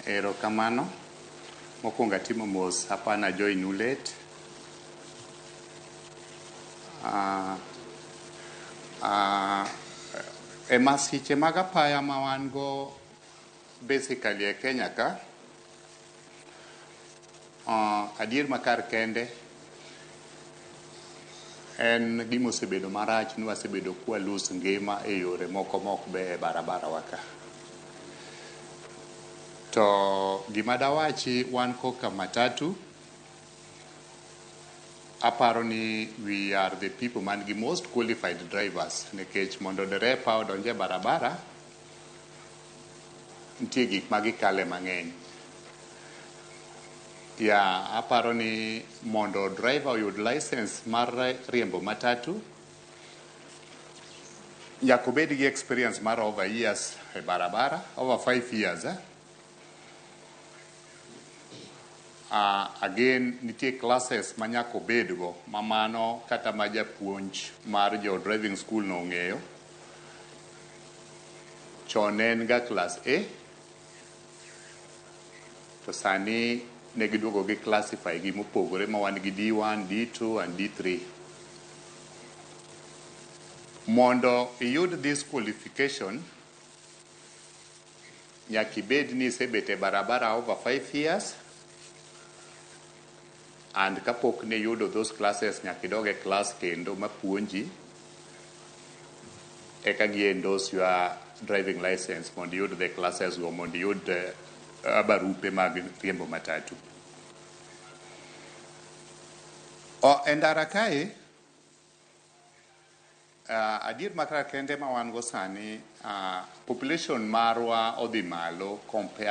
Erokamano. Mokwongo atimo mos hapana join late. E masiche mag apaya ma wan go basically e Kenya ka, adier makar kende en gima osebedo marach ni wasebedo kwa lose ngima e yore moko mok be e barabara waka. To gima dawachi wan koka matatu, aparo ni we are the people man gi most qualified drivers nekech mondo derepa odonje e barabara nitie gik magikale mang'eny. Aparo ni mondo driver oyud license mar riembo matatu nyaka obed gi experience mar over years e barabara, over 5 years. Again, nitie classes ma nyaka obedgo mamano kata ma japuonj mar jo driving school no ong'eyo. Chon en ga class A, to sani ne giduogo gi classify gi mopogore ma wan gi D1, D2 and D3. Mondo iyud this qualification, nyaka ibed ni isebet e barabara over 5 years, and kapok ne yudo those classes nyaka idog e class kendo mapuonji eka gi endorse your driving license mondo iyud the classes go, mondo iyud barupe mag riembo matatu. E ndara kae, adier makar kende ma wan go sani, population marwa odhi malo compare